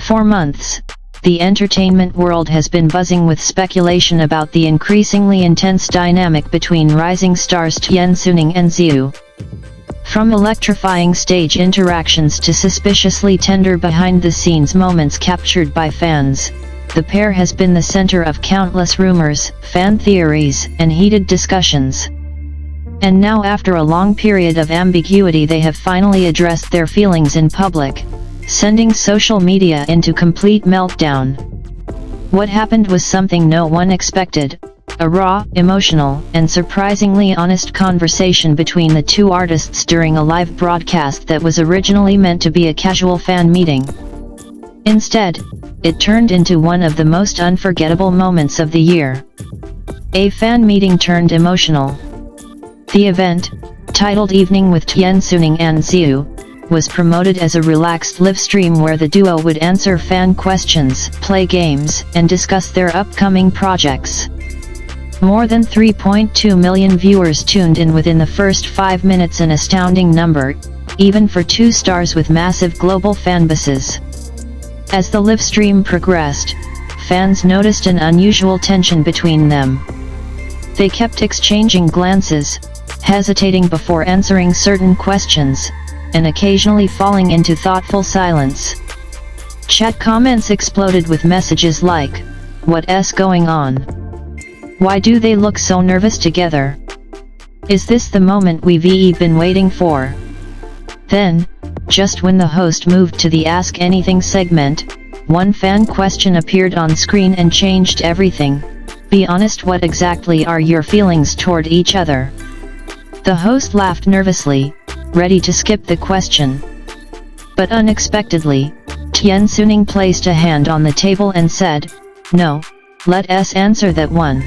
For months, the entertainment world has been buzzing with speculation about the increasingly intense dynamic between rising stars Tian Xuning and Ziyu. From electrifying stage interactions to suspiciously tender behind-the-scenes moments captured by fans, the pair has been the center of countless rumors, fan theories, and heated discussions. And now, after a long period of ambiguity, they have finally addressed their feelings in public, sending social media into complete meltdown. What happened was something no one expected: a raw, emotional, and surprisingly honest conversation between the two artists during a live broadcast that was originally meant to be a casual fan meeting. Instead, it turned into one of the most unforgettable moments of the year. A fan meeting turned emotional. The event, titled Evening with Tian Xuning and Ziyu, was promoted as a relaxed live stream where the duo would answer fan questions, play games, and discuss their upcoming projects. More than 3.2 million viewers tuned in within the first 5 minutes, an astounding number, even for two stars with massive global fanbases. As the live stream progressed, fans noticed an unusual tension between them. They kept exchanging glances, hesitating before answering certain questions, and occasionally falling into thoughtful silence. Chat comments exploded with messages like, "What's going on? Why do they look so nervous together? Is this the moment we've been waiting for?" Then, just when the host moved to the Ask Anything segment, one fan question appeared on screen and changed everything. "Be honest, what exactly are your feelings toward each other?" The host laughed nervously, ready to skip the question. But unexpectedly, Tian Xuning placed a hand on the table and said, "No, let us answer that one."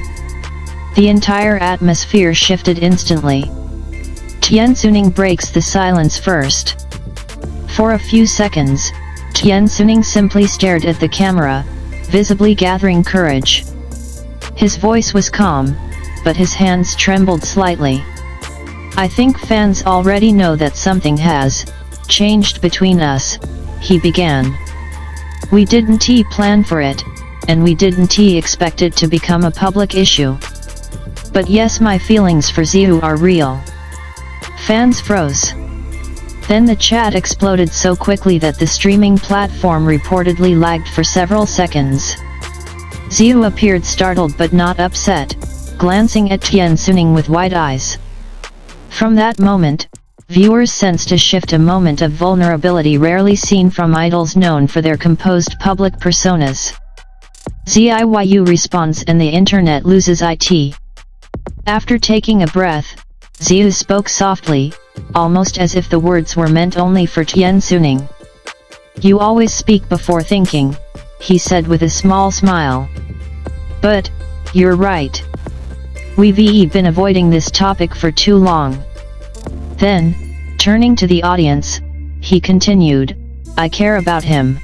The entire atmosphere shifted instantly. Tian Xuning breaks the silence first. For a few seconds, Tian Xuning simply stared at the camera, visibly gathering courage. His voice was calm, but his hands trembled slightly. "I think fans already know that something has changed between us," he began. "We didn't plan for it, and we didn't expect it to become a public issue. But yes, my feelings for Ziyu are real." Fans froze. Then the chat exploded so quickly that the streaming platform reportedly lagged for several seconds. Ziyu appeared startled but not upset, glancing at Tian Xuning with wide eyes. From that moment, viewers sensed a shift, a moment of vulnerability rarely seen from idols known for their composed public personas. Ziyu responds and the internet loses it. After taking a breath, Ziyu spoke softly, almost as if the words were meant only for Tian Xuning. "You always speak before thinking," he said with a small smile. "But, you're right. We've been avoiding this topic for too long." Then, turning to the audience, he continued, "I care about him.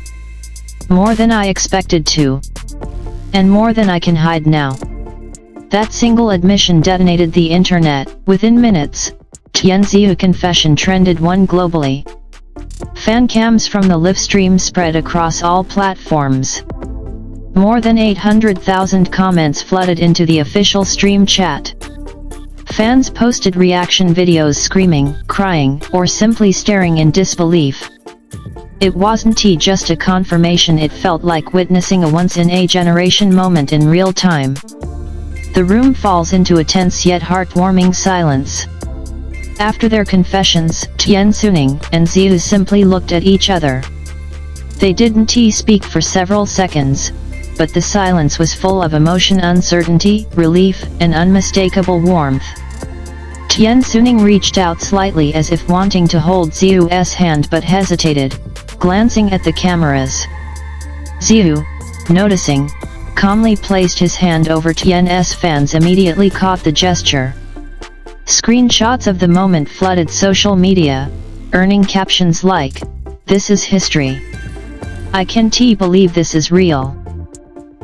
More than I expected to. And more than I can hide now." That single admission detonated the internet. Within minutes, Tian Ziyu confession trended one globally. Fan cams from the live stream spread across all platforms. More than 800,000 comments flooded into the official stream chat. Fans posted reaction videos screaming, crying, or simply staring in disbelief. It wasn't just a confirmation, it felt like witnessing a once-in-a-generation moment in real time. The room falls into a tense yet heartwarming silence. After their confessions, Tian Xuning and Ziyu simply looked at each other. They didn't speak for several seconds, but the silence was full of emotion, uncertainty, relief, and unmistakable warmth. Tian Xuning reached out slightly as if wanting to hold Ziyu's hand but hesitated, glancing at the cameras. Ziyu, noticing, calmly placed his hand over Tian's. Fans immediately caught the gesture. Screenshots of the moment flooded social media, earning captions like, "This is history. I can't believe this is real.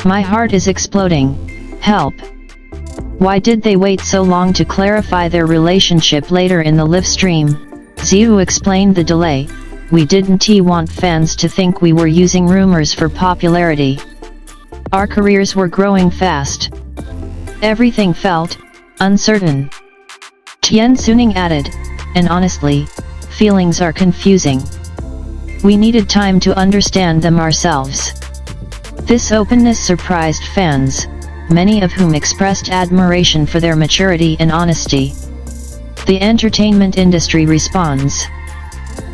My heart is exploding. Help." Why did they wait so long to clarify their relationship? Later in the live stream, Ziyu explained the delay. we didn't want fans to think we were using rumors for popularity. Our careers were growing fast. Everything felt uncertain. Tian Xuning added, and honestly, feelings are confusing. We needed time to understand them ourselves. This openness surprised fans, many of whom expressed admiration for their maturity and honesty. The entertainment industry responds.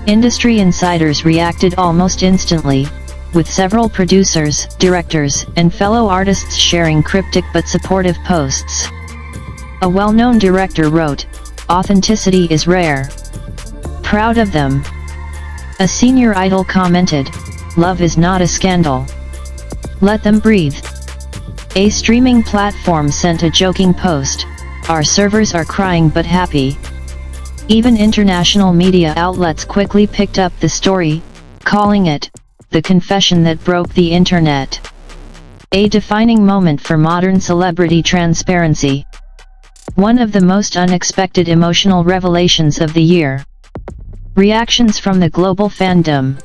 Industry insiders reacted almost instantly, with several producers, directors, and fellow artists sharing cryptic but supportive posts. A well-known director wrote, "Authenticity is rare. Proud of them." A senior idol commented, "Love is not a scandal. Let them breathe." A streaming platform sent a joking post, "Our servers are crying but happy." Even international media outlets quickly picked up the story, calling it the confession that broke the internet. A defining moment for modern celebrity transparency. One of the most unexpected emotional revelations of the year. Reactions from the global fandom.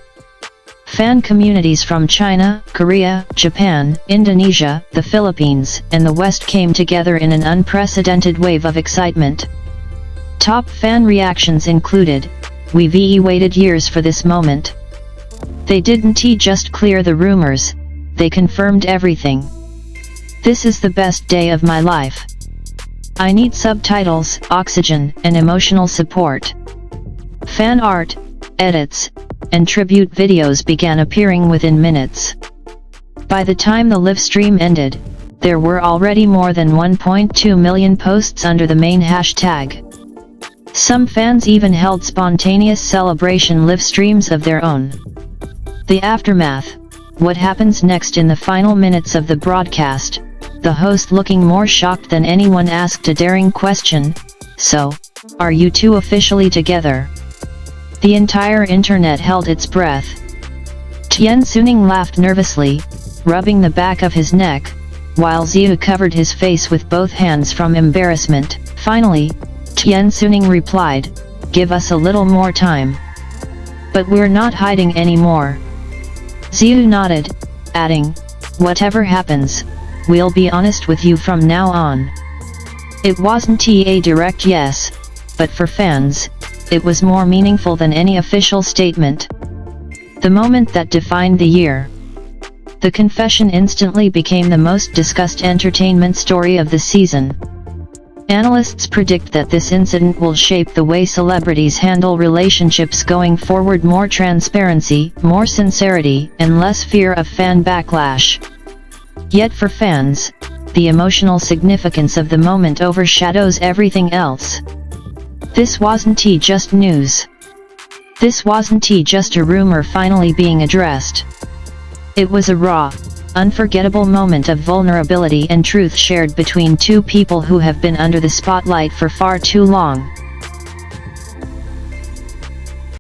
Fan communities from China, Korea, Japan, Indonesia, the Philippines, and the West came together in an unprecedented wave of excitement. Top fan reactions included, "We've waited years for this moment. They didn't just clear the rumors, they confirmed everything. This is the best day of my life. I need subtitles, oxygen, and emotional support." Fan art, edits, and tribute videos began appearing within minutes. By the time the livestream ended, there were already more than 1.2 million posts under the main hashtag. Some fans even held spontaneous celebration livestreams of their own. The aftermath, what happens next in the final minutes of the broadcast, the host looking more shocked than anyone asked a daring question, "So, are you two officially together?" The entire internet held its breath. Tian Xuning laughed nervously, rubbing the back of his neck, while Ziyu covered his face with both hands from embarrassment. Finally, Tian Xuning replied, "Give us a little more time. But we're not hiding anymore." Ziyu nodded, adding, "Whatever happens, we'll be honest with you from now on." It wasn't a direct yes, but for fans, it was more meaningful than any official statement. The moment that defined the year. The confession instantly became the most discussed entertainment story of the season. Analysts predict that this incident will shape the way celebrities handle relationships going forward: more transparency, more sincerity, and less fear of fan backlash. Yet for fans, the emotional significance of the moment overshadows everything else. This wasn't just news. This wasn't just a rumor finally being addressed. It was a raw, unforgettable moment of vulnerability and truth shared between two people who have been under the spotlight for far too long.